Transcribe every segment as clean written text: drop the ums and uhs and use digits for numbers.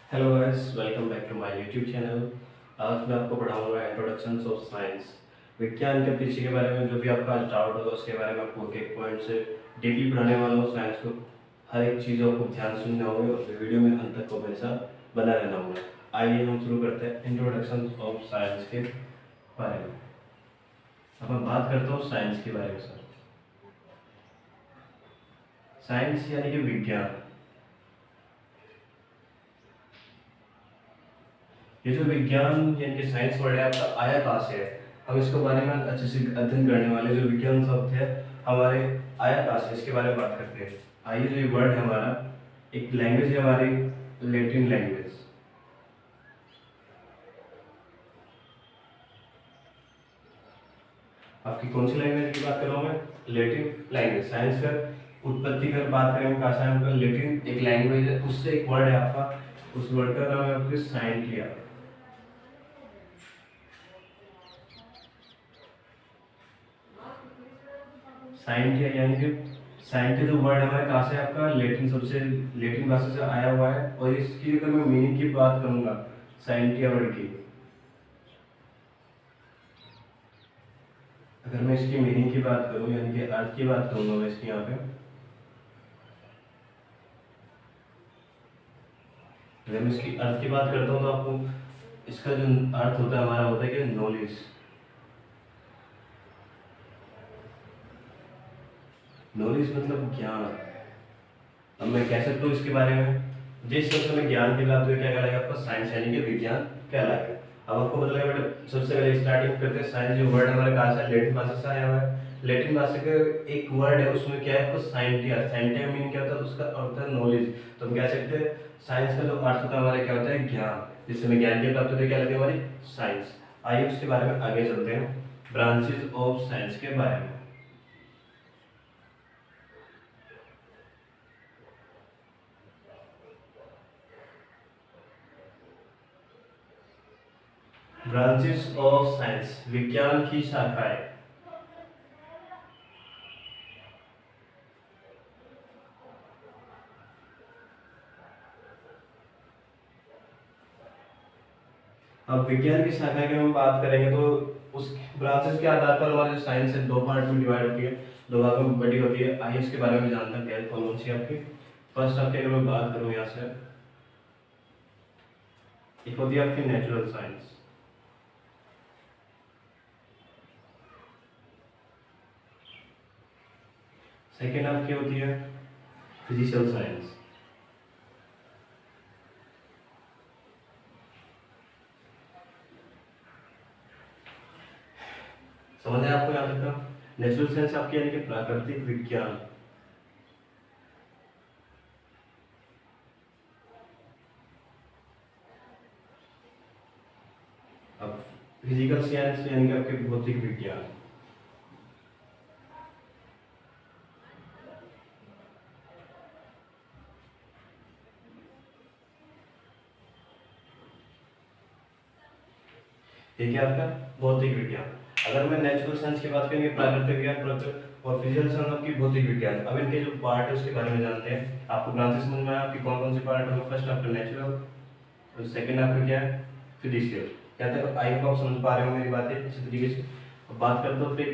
Hello guys, welcome back to my YouTube channel. आज मैं आपको पढ़ाऊंगा इंट्रोडक्शन ऑफ साइंस। विज्ञान के पीछे के बारे में जो भी आपका डाउट होगा उसके बारे में आपको एक पॉइंट से डीपली पढ़ाने वाला हूँ। साइंस को हर एक चीज़ों को ध्यान से सुनना होगा और वीडियो में अंत तक को मेरे साथ बना रहना होगा। आइए हम शुरू करते हैं इंट्रोडक्शन ऑफ साइंस के बारे में। अब मैं बात करता हूँ साइंस के बारे में। सर, साइंस यानी कि विज्ञान। ये जो विज्ञान यानी कि साइंस वर्ड है आपका आया कहाँ से है, हम इसके बारे में अच्छे से अध्ययन करने वाले जो विज्ञान शब्द है हमारे आया कहाँ से, इसके बारे में बात करते हैं। आइए, जो ये वर्ड है हमारा, एक लैंग्वेज है हमारी, लैटिन लैंग्वेज। आपकी कौन सी लैंग्वेज की बात कर रहा हूँ मैं? Latin language. साइंस का उत्पत्ति की बात करें कहाँ से है, हमका लैटिन एक लैंग्वेज है, उससे एक वर्ड है आपका, उस वर्ड का नाम है आपके साइंटिया। साइंटिया यानी कि साइंटिया जो वर्ड हमारे कहाँ से है आपका? लेटिन, सबसे लेटिन भाषा से आया हुआ है। और इसकी अगर मैं मीनिंग की बात करूंगा साइंटिया वर्ड की, अगर मैं इसकी मीनिंग की बात करूं यानी कि अर्थ की बात करूंगा मैं इसकी यहाँ पे, अगर मैं इसकी अर्थ की बात करता हूँ तो आपको इसका जो अर्थ होता है हमारा होता है कि नॉलेज। नॉलेज मतलब ज्ञान। अब मैं कह सकता हूँ इसके बारे में, जिस शब्द में ज्ञान की बात हुई क्या कहलाएगा आपका? साइंस यानी कि विज्ञान कहलाएगा। अब आपको पता लगा बेटा, सबसे पहले स्टार्टिंग करते हैं। साइंस जो वर्ड हमारे कहाँ से है? लेटिन भाषा से आया हुआ है। लेटिन भाषा का एक वर्ड है, उसमें क्या है आपको? साइंटिया। साइंटिया का मीनिंग क्या होता है? उसका अर्थ है नॉलेज। तो हम कह सकते हैं साइंस का जो अर्थ होता है हमारे क्या होता है? ज्ञान। जिससे हमें ज्ञान की प्राप्ति होती है, क्या लगती है हमारी? साइंस। आइए उसके बारे में आगे चलते हैं, ब्रांचेज ऑफ साइंस के बारे में। ब्रांचेस ऑफ साइंस, विज्ञान की शाखाएं। अब विज्ञान की शाखा की हम बात करेंगे तो उस ब्रांचेस के आधार पर हमारे साइंस है दो पार्ट में डिवाइड होती है, दो भागों में बटी होती है। आइए इसके बारे में जानते हैं कौन कौन सी आपकी। फर्स्ट आपकी अगर मैं बात करूँ यहाँ से, एक होती है आपकी नेचुरल साइंस। सेकेंड आपकी होती है फिजिकल साइंस। समझ है आपको यहाँ तक का? नेचुरल साइंस आपकी यानी कि प्राकृतिक विज्ञान। अब फिजिकल साइंस यानी कि आपके भौतिक विज्ञान। ठीक है आपका भौतिक विज्ञान। अगर मैं नेचुरल साइंस की बात करेंगे, प्राकृतिक विज्ञान और फिजिकल साइंस आपकी भौतिक विज्ञान। अब इनके जो पार्ट है उसके बारे में जानते हैं। आपको ब्रांचेस समझ में आया आपकी कौन कौन से पार्ट होंगे? फर्स्ट आपका नेचुरल, और सेकंड आपका क्या है? फिजिकल। क्या तक आई होप आप समझ पा रहे हो मेरी बातें इसी तरीके से। अब बात करते हो फिर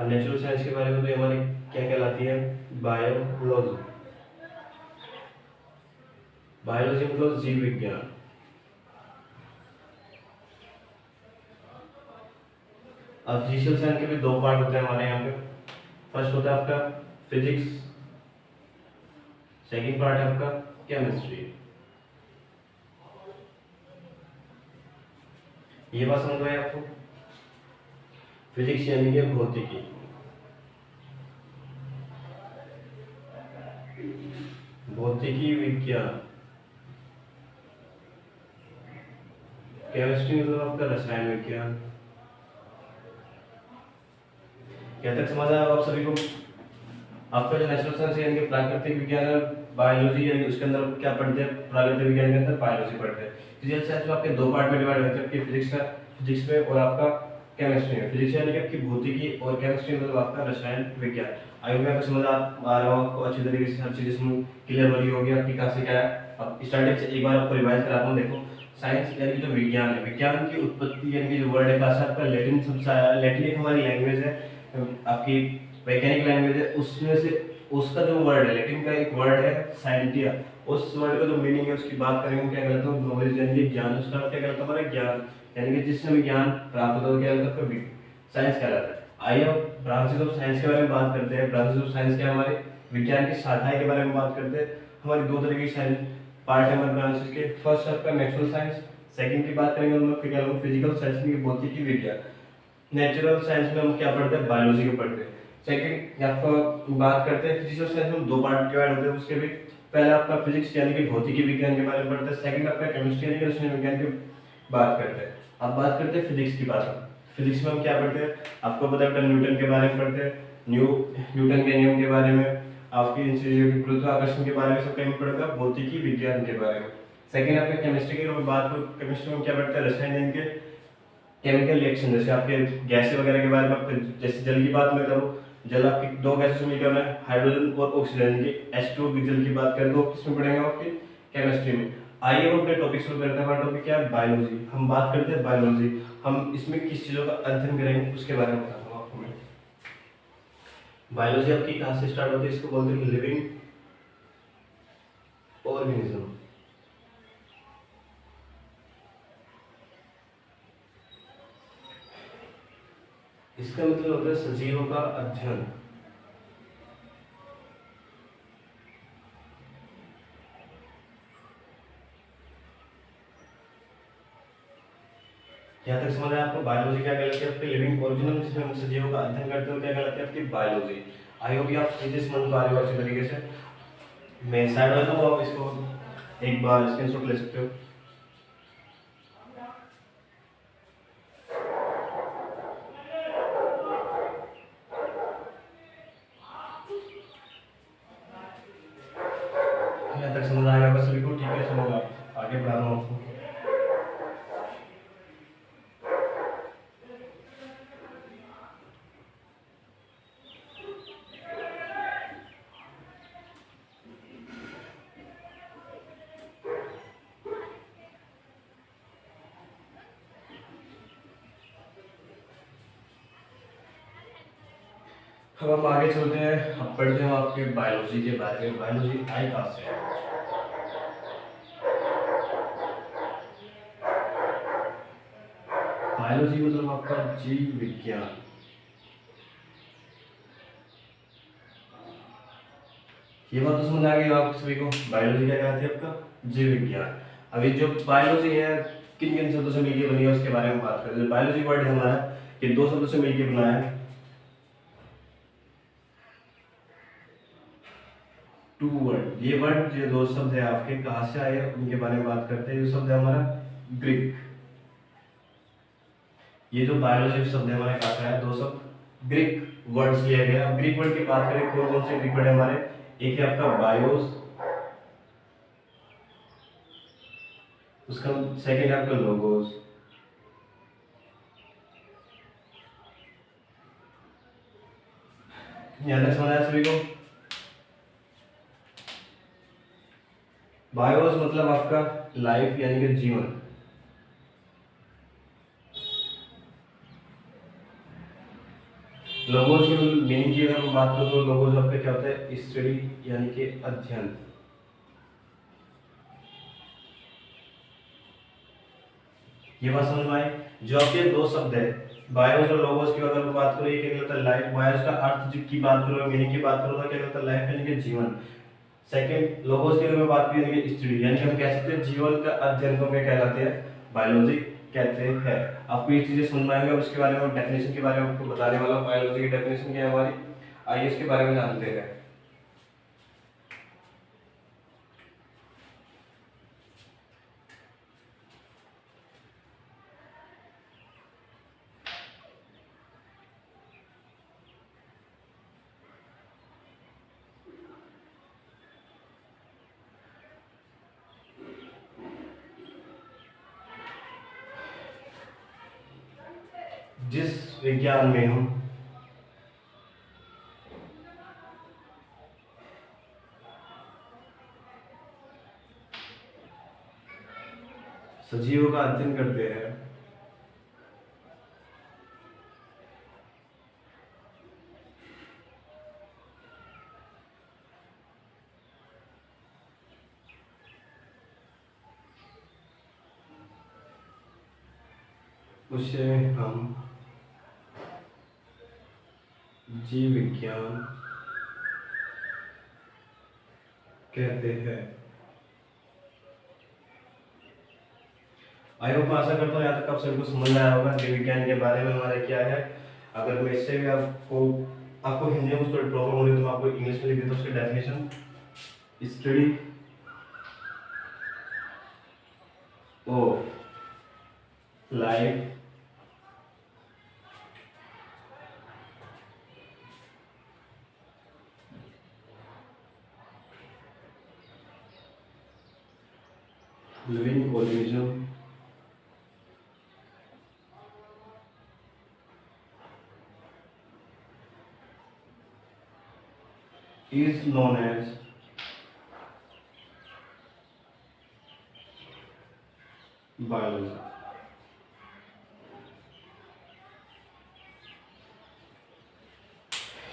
नेचुरल साइंस के बारे में, तो ये हमारी क्या कहलाती है? बायोलॉजी। बायोलॉजी मतलब जीव विज्ञान। अब फिजिकल साइंस के भी दो पार्ट होते हैं हमारे यहाँ पे। फर्स्ट होता है आपका फिजिक्स, सेकंड पार्ट है आपका केमिस्ट्री। ये बात समझ में आई आपको? फिजिक्स यानी कि भौतिकी, भौतिकी विज्ञान। केमिस्ट्री मतलब आपका रसायन विज्ञान। क्या तक समझ आया आप सभी को? आपका जो नेचुरल साइंस यानी कि प्राकृतिक विज्ञान है, बायोलॉजी यानी उसके अंदर क्या पढ़ते हैं? प्राकृतिक विज्ञान के अंदर बायोलॉजी पढ़ते हैं। फिजिकल साइंस में आपके दो पार्ट में डिवाइड होते हैं, आपकी फिजिक्स का, फिजिक्स में, और आपका केमिस्ट्री में, फिजिक्स यानी कि आपकी भौतिकी और केमिस्ट्री मतलब आपका रसायन विज्ञान। आई होप आपको समझ आ रहा हो, आपको अच्छी तरीके से हर चीज़ इसमें क्लियर हो रही होगी आपकी कहाँ से क्या है। अब स्टार्टिंग से एक बार आपको रिवाइज कराता हूँ। देखो साइंस यानी कि जो विज्ञान है, विज्ञान की उत्पत्ति यानी कि जो वर्ड है कहाँ से आपका लैटिन शब्द से आया। लैटिन एक हमारी लैंग्वेज है, आपकी वैज्ञानिक लैंग्वेज है, उसमें से उसका जो वर्ड है लैटिन का एक वर्ड है साइंटिया। उस वर्ड का जो मीनिंग है उसकी बात करेंगे, क्या कहलाता है नॉलेज यानी कि ज्ञान। उसका क्या कहलाता है हमारा ज्ञान, यानी कि जिससे हमें ज्ञान प्राप्त होता है क्या कहलाता है साइंस कहलाता है। आइए अब ब्रांचेस ऑफ साइंस के बारे में बात करते हैं। ब्रांचेस ऑफ साइंस क्या हमारे विज्ञान की शाखाएं के बारे में बात करते हैं। हमारी दो तरह की साइंस पार्ट है हमारे ब्रांचेस के। फर्स्ट आपका नेचुरल साइंस, सेकंड की बात करेंगे हम लोग क्या फिजिकल साइंस की भौतिकी विज्ञान। नेचुरल साइंस में हम क्या पढ़ते हैं, बायोलॉजी को पढ़ते हैं। सेकंड आपको बात करते हैं फिजिकल साइंस में दो पार्ट डिवाइड होते हैं उसके भी। पहला आपका फिजिक्स यानी कि भौतिकी विज्ञान के बारे में पढ़ते हैं, सेकंड आपका केमिस्ट्री यानी कि रसायन विज्ञान की बात करते हैं। अब बात करते हैं फिजिक्स की बात। फिजिक्स में हम क्या पढ़ते हैं, आपको पता है न्यूटन के बारे में पढ़ते हैं, न्यूटन के नियम के बारे में, आपकी इन चीजों की गुरुत्वाकर्षण के बारे में सब कहीं पढ़ेगा, भौतिकी विज्ञान के बारे में। सेकंड आपका केमिस्ट्री की बात करूं, केमिस्ट्री में क्या पढ़ते हैं रसायन यानी कि केमिकल रिएक्शन, जैसे आपके गैसें वगैरह के बारे में। जैसे जल की बात मैं करूँ, जल आपकी दो गैसें मिलकर बना है, हाइड्रोजन और ऑक्सीजन की H2O की जल की बात करें तो किसमें पढ़ेंगे आपकी केमिस्ट्री में। आइए हम अपने टॉपिक शुरू करते हैं। हमारा टॉपिक क्या है, बायोलॉजी। हम बात करते हैं बायोलॉजी, हम इसमें किस चीज़ों का अध्ययन करेंगे उसके बारे में बताता हूँ आपको मैं। बायोलॉजी आपकी कहाँ से स्टार्ट होती है, इसको बोलते हैं लिविंग ऑर्गेनिज्म। इसका मतलब होता है सजीवों का अध्ययन। यहाँ तक समझ आया आपको। बायोलॉजी क्या कहलाती है, आपके लिविंग ऑर्गेनिज्म जिसमें हम सजीवों का अध्ययन करते हो क्या कहलाती है आपकी बायोलॉजी। आई होप आप चीजें समझ पा रहे हो अच्छी तरीके से। मैं साइड में हूँ, आप इसको एक बार स्क्रीनशॉट ले सकते हो। यहाँ तक समझ आएगा बस सभी को, ठीक है। समझ आगे बढ़ा रहा हूँ आपको। अब हम आगे चलते हैं, अब पढ़ते हैं आपके बायोलॉजी के बारे में। बायोलॉजी आई कहाँ से है। बायोलॉजी मतलब आपका जीव विज्ञान। ये बात तो समझ आ गई आप सभी को, बायोलॉजी क्या कहती है आपका जीव विज्ञान। अभी जो बायोलॉजी है किन किन शब्दों से मिलकर बनी है उसके बारे में बात करते हैं। बायोलॉजी वर्ड है हमारा, ये दो शब्दों से मिलकर बना है, टू वर्ड। ये वर्ड जो दो शब्द है आपके कहाँ से आए उनके बारे में बात करते हैं। ये शब्द है हमारा ग्रीक। ये जो बायोलॉजी शब्द है हमारे कहाँ से आया, दो शब्द ग्रीक वर्ड्स लिया गया। अब ग्रीक वर्ड की बात करें कौन कौन से ग्रीक वर्ड है हमारे, एक है आपका बायोस, उसका सेकंड है आपका लोगोस, यहाँ तक समझ आया सभी को। बायोस मतलब आपका लाइफ यानी कि जीवन। लोगोस की मीनिंग की अगर मैं बात करूँ तो लोगोस आपका क्या होता है, स्टडी यानी कि अध्ययन। ये बात समझ में आई। जो आपके दो शब्द है बायोस और लोगोस की अगर मैं बात करूँ, ये क्या होता है लाइफ। बायोस का अर्थ की बात करूँ, मीनिंग की बात करूँ तो क्या होता है लाइफ यानी कि जीवन। सेकंड लोगोस की अगर मैं बात करूँ यानी कि स्टडी, यानी कि हम कह सकते हैं जीवन का अध्ययन को क्या कहलाते हैं, बायोलॉजी कहते हैं। आपको ये चीजें समझ में आएंगे और उसके बारे में डेफिनेशन के बारे में आपको बताने वाला हूँ। बायोलॉजी की डेफिनेशन क्या है हमारी, आइए इसके बारे में जानते हैं। जिस विज्ञान में हम सजीवों का अध्ययन करते हैं, उसे हम जीव विज्ञान कहते हैं। आई होप, मैं आशा करता हूँ यहाँ तक आप सभी को समझ आया होगा जीव विज्ञान के बारे में हमारा क्या है। अगर मैं इससे भी आपको हिंदी में थोड़ी प्रॉब्लम हो रही है तो मैं आपको इंग्लिश में लिख देता हूँ उसकी definition. Study of life living organism is known as biology।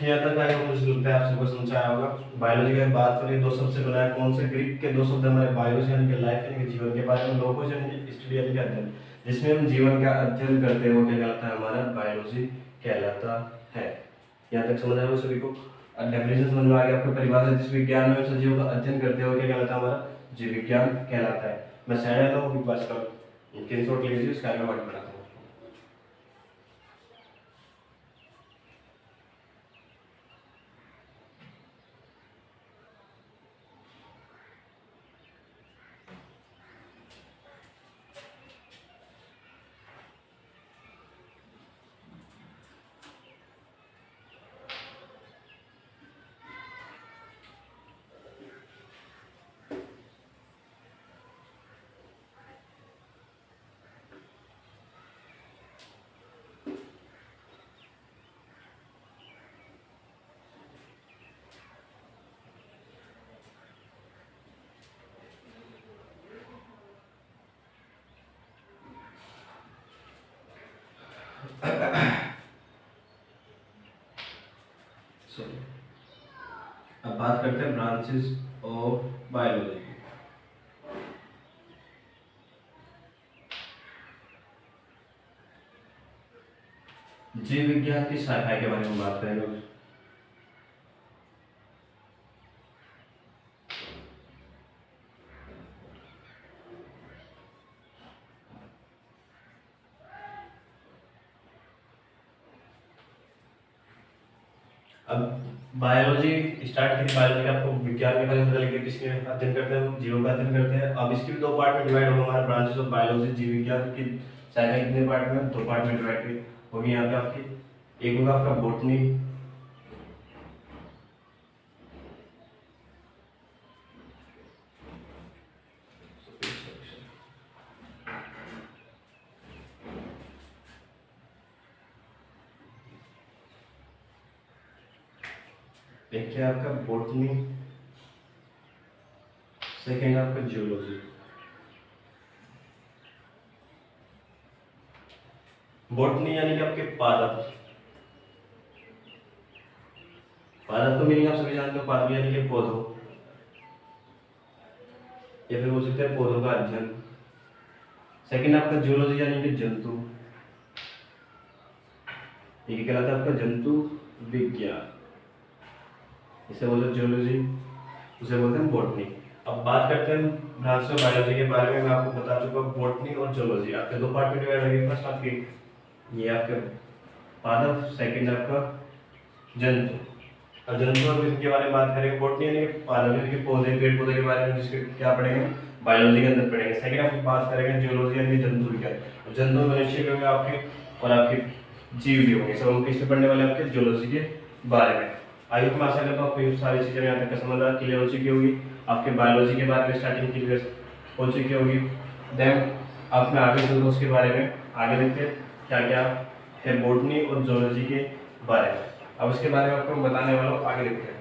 यहाँ तक आगे मुझे लगता है आप सबको समझाया होगा। बायोलॉजी की बात करें, दो शब्द से बना है, कौन से? ग्रीक के दो शब्द हमारे बायोस यानी कि लाइफ यानी कि जीवन के बारे में, लोगोस यानी कि स्टडी यानी कि अध्ययन, जिसमें हम जीवन का अध्ययन करते हैं वो क्या कहलाता है? हमारा बायोलॉजी कहलाता है। यहाँ तक समझ आया सभी को? डेफिनेशन समझ में आ गया आपको? परिभाषा, जिस विज्ञान में सजीवों का अध्ययन करते हैं वो क्या कहलाता है? हमारा जीव विज्ञान कहलाता है। मैं शायद तो बस का स्क्रीनशॉट ले लीजिए, इसका आगे बढ़ाता हूँ। अब बात करते हैं ब्रांचेस ऑफ बायोलॉजी की। जीव विज्ञान की शाखा के बारे में बात करेंगे। अब बायोलॉजी स्टार्ट की, बायोलॉजी का आपको विज्ञान के बारे में पता लगे, किसके अध्ययन करते हैं? जीवों का अध्ययन करते हैं। अब इसके भी दो पार्ट में डिवाइड होगा हमारा ब्रांचेस ऑफ बायोलॉजी। जीव विज्ञान की शाखा कितने पार्ट में? दो पार्ट में डिवाइड होगी यहाँ पे आपकी। एक होगा आपका बॉटनी, एक है आपका बॉटनी, सेकेंड आपका जियोलॉजी। बॉटनी यानी कि आपके पादप। पादप तो मीनिंग आप सभी जानते हो, पादप यानी कि पौधों, या फिर बोल सकते हैं पौधों का अध्ययन। सेकेंड आपका जियोलॉजी यानी कि जंतु, ये कहलाता है आपका जंतु विज्ञान, इसे बोलते हैं जियोलॉजी, उसे बोलते हैं बॉटनी। अब बात करते हैं ब्रांच ऑफ बायोलॉजी के बारे में। मैं आपको बता चुका हूँ बॉटनी और जियोलॉजी आपके दो पार्ट में डिवाइड होगी। फर्स्ट आपकी ये आपके पादप, सेकंड आपका जंतु। अब जंतु और इनके बारे में बात करेंगे। बॉटनी यानी पादप यानी कि पौधे, पेड़ पौधे के बारे में, जिसके क्या पढ़ेंगे? बायोलॉजी के अंदर पढ़ेंगे। सेकंड आपकी बात करेंगे जियोलॉजी यानी जंतु विज्ञान। जंतु मनुष्य भी होंगे आपके और आपके जीव भी होंगे, सब हम किससे पढ़ने वाले? आपके जियोलॉजी के बारे में। आइए मैं आशा करता हूँ आपको ये सारी चीज़ें यहाँ तक समझ क्लियर हो चुकी होगी। आपके बायोलॉजी के बारे में स्टार्टिंग क्लियर हो चुकी होगी। देन आप में आगे चलते उसके बारे में आगे देखते हैं क्या क्या है बॉटनी और जूलॉजी के बारे में। अब इसके बारे में आपको बताने वाला हूँ, आगे देखते हैं।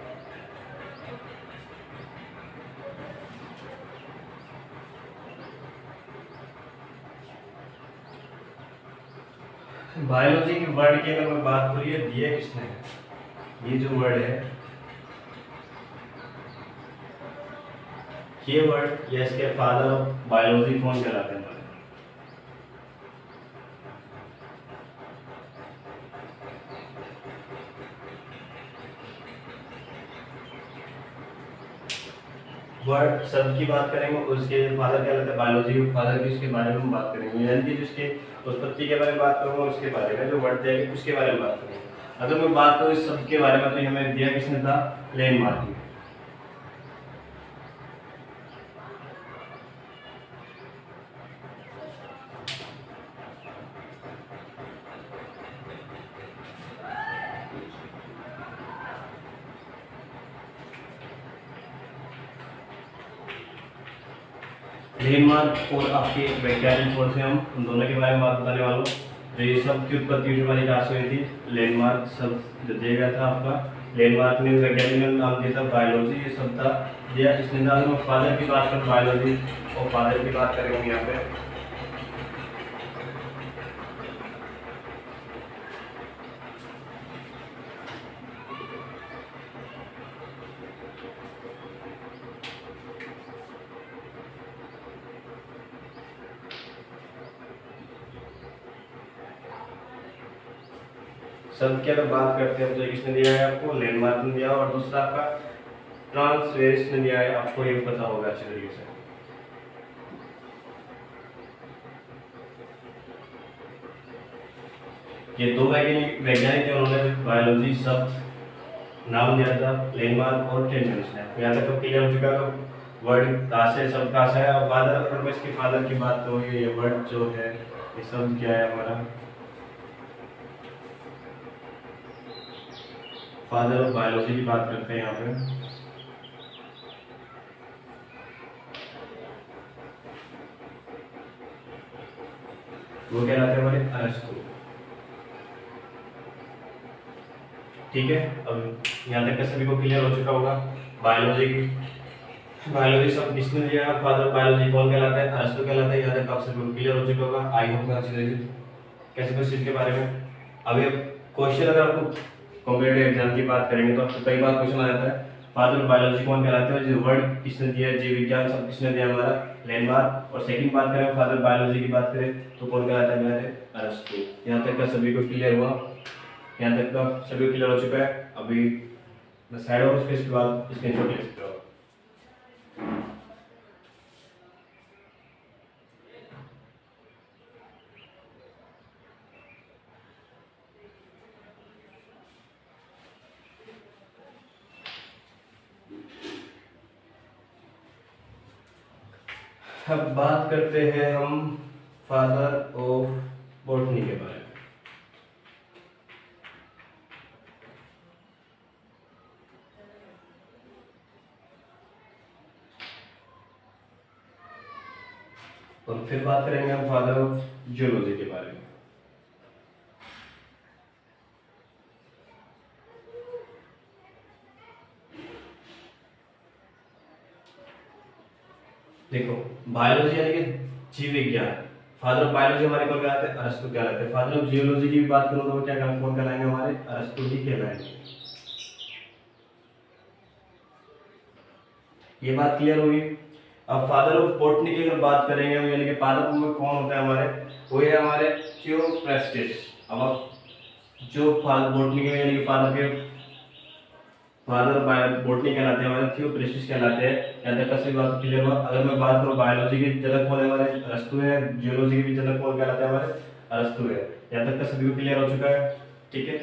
बायोलॉजी के वर्ड की अगर मैं बात करूँ, ये दिया किसने है, ये जो वर्ड है, ये वर्ड, ये इसके फादर ऑफ बायोलॉजी कौन कहलाते हैं? वर्ड शब्द की बात करेंगे, उसके फादर क्या रहता है, बायोलॉजी फादर की, उसके बारे में हम बात करेंगे, यानी कि जिसके उत्पत्ति के बारे में बात करूंगा, उसके बारे में जो वर्ड दिया गया उसके बारे में बात करेंगे। अगर मैं बात करूँ इस शब्द के बारे में, तो हमें दिया किसने था, लैंडमार्क ने। लैंडमार्क और आपके वैज्ञानिक कोर्स से हम उन दोनों के बारे में बात बताने वाला हूँ। जो ये शब्द की उत्पत्ति हमारी कहाँ से हुई थी, लैंडमार्क शब्द जो दिया गया था आपका, लैंडमार्क ने वैज्ञानिक ने नाम दिया था बायोलॉजी, ये शब्द था दिया इसने। अगर हम फादर की बात करें बायोलॉजी और फादर की बात करेंगे यहाँ पे, शब्द की अगर बात करते हैं तो किसने दिया है आपको, लैंडमार्क ने दिया, और दूसरा आपका ट्रांसवेरिस ने दिया है, आपको ये पता होगा अच्छे तरीके से। ये दो वैज्ञानिक थे, उन्होंने बायोलॉजी शब्द नाम दिया था, लैंडमार्क और ट्रांसवेरिस ने। यहाँ तक तो क्लियर हो चुका है वर्ड कहाँ से, शब्द कहाँ से है। और फादर, अगर मैं इसके फादर की बात करूँ, ये वर्ड जो है, ये शब्द क्या है हमारा, फादर ऑफ बायोलॉजी की बात करते हैं यहाँ पे। वो कहलाते हैं हमारे अरस्तु। ठीक है, अब यहाँ तक का सभी को क्लियर हो चुका होगा। बायोलॉजी शब्द किसने दिया, फादर ऑफ बायोलॉजी कौन कहलाता है, अरस्तु कहलाता है। यहाँ तक आप सभी को क्लियर हो चुका होगा। आई होप अच्छी लगी कैसे क्वेश्चन के बारे में। अभी क्वेश्चन अगर आपको कॉम्पिटेटिव एग्जाम की बात करेंगे तो आपको कई बार क्वेश्चन आ जाता है, फादर ऑफ बायोलॉजी कौन कहलाते हैं, जो वर्ड किसने दिया है, जीव विज्ञान शब्द किसने दिया, हमारा लैंडमार्क। और सेकंड बात करें फादर बायोलॉजी की बात करें तो कौन कहलाता है, हमारे अरस्तु। यहाँ तक का सभी को क्लियर हुआ, यहाँ तक का सभी को क्लियर हो चुका है। अभी मैं साइड और उसके बाद स्क्रीनशॉट ले सकते हो। अब बात करते हैं हम फादर ऑफ बॉटनी के बारे में। और फिर बात करेंगे हम फादर ऑफ जियोलॉजी के बारे में। देखो, बायोलॉजी यानी कि जीव विज्ञान, फादर ऑफ बायोलॉजी हमारे कौन कहलाते हैं, अरस्तु कहलाते हैं। फादर ऑफ जियोलॉजी की भी बात करूं तो क्या कौन कहलाएंगे, हमारे अरस्तु ही कहलाएंगे। ये बात क्लियर होगी। अब फादर ऑफ बॉटनी की अगर बात करेंगे हम, यानी कि फादर में कौन होता है हमारे, वो है हमारे थियोफ्रास्टस। अब जो फादर बॉटनी के यानी कि फादर बॉटनी कहलाते हैं हमारे, थियोफ्रास्टस कहलाते हैं। यहाँ तक का सभी बात क्लियर हुआ। अगर मैं बात करूँ बायोलॉजी के जनक कौन है, हमारे अरस्तु है। जियोलॉजी के भी जनक कौन कहलाते हैं, हमारे अरस्तु है। यहाँ तक का सभी को क्लियर हो चुका है। ठीक है,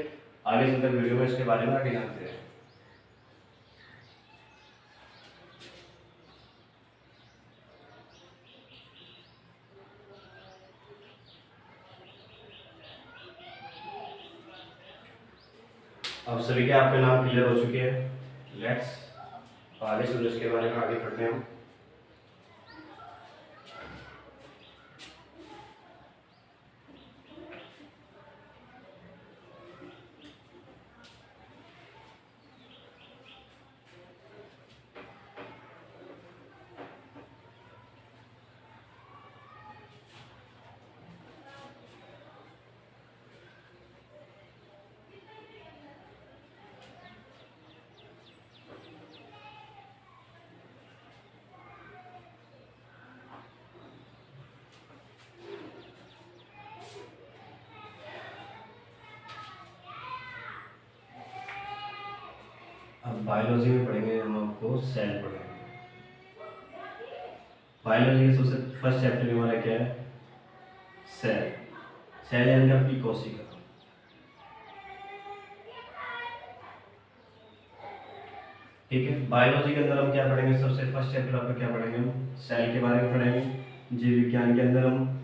आगे चलकर वीडियो में इसके बारे में आगे जानते हैं। अब सभी के आपके नाम क्लियर हो चुके हैं। लेट्स आगे चलो, इसके बारे में आगे पढ़ते हैं हम। अब बायोलॉजी में पढ़ेंगे हम आपको सेल पढ़ेंगे। बायोलॉजी के सबसे फर्स्ट चैप्टर में हमारा क्या है? सेल। सेल यानी कि आपकी कोशिका। ठीक है, बायोलॉजी के अंदर हम क्या पढ़ेंगे? सबसे फर्स्ट चैप्टर आपका क्या पढ़ेंगे? हम सेल के बारे में पढ़ेंगे। जीव विज्ञान के अंदर हम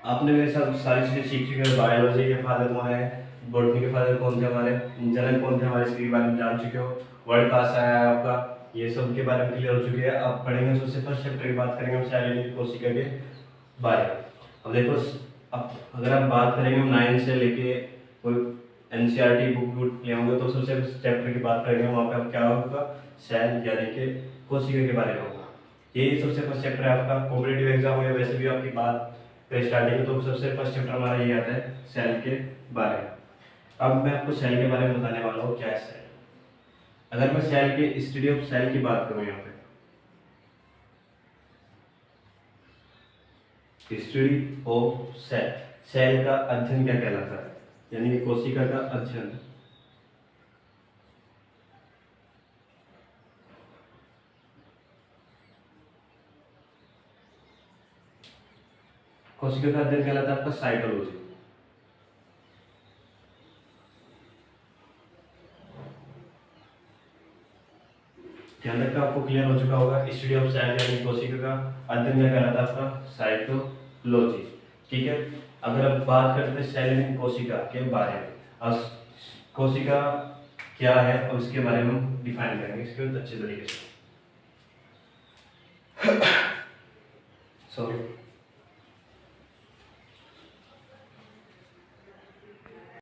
आपने मेरे साथ सारी चीजें सीख चुके हैं। बायोलॉजी के फादर हमारे हैं, बॉटनी के फादर कौन थे हमारे, जनक कौन थे हमारे, इसके बारे में जान चुके हो। वर्ड पास आया है आपका, ये सब के बारे में क्लियर हो चुके हैं। अब पढ़ेंगे सबसे फर्स्ट चैप्टर की बात करेंगे हम सेल यानी कोशिका के बारे में। अब देखो, अब अगर आप बात करेंगे हम 9 से लेके कोई एनसीईआरटी बुक ले होंगे तो सबसे चैप्टर की बात करेंगे वहाँ पे क्या होगा? सेल यानी कि कोशिका के बारे में होगा। यही सबसे फर्स्ट चैप्टर है आपका। कॉम्पिटिटिव एग्जाम में वैसे भी आपकी बात स्टार्टिंग में तो सबसे फर्स्ट चैप्टर हमारा ये आता है सेल के बारे में। अब मैं आपको सेल के बारे में बताने वाला हूँ क्या है सेल। अगर मैं सेल के स्टडी ऑफ सेल की बात करूँ, यहाँ पे स्टडी ऑफ सेल, सेल का अध्ययन क्या कहलाता है? यानी कि कोशिका का अध्ययन। कोशिका का अध्ययन कहलाता है आपका साइटोलॉजी। ध्यान रखना, आपको क्लियर हो चुका होगा। स्टडी ऑफ सेल यानी कोशिका का अध्ययन क्या कहलाता है? आपका साइटोलॉजी। ठीक है, अगर आप बात करते हैं सेल यानी कोशिका के बारे में, अब कोशिका क्या है और उसके बारे में हम डिफाइन करेंगे इसके अच्छे तरीके से। सॉरी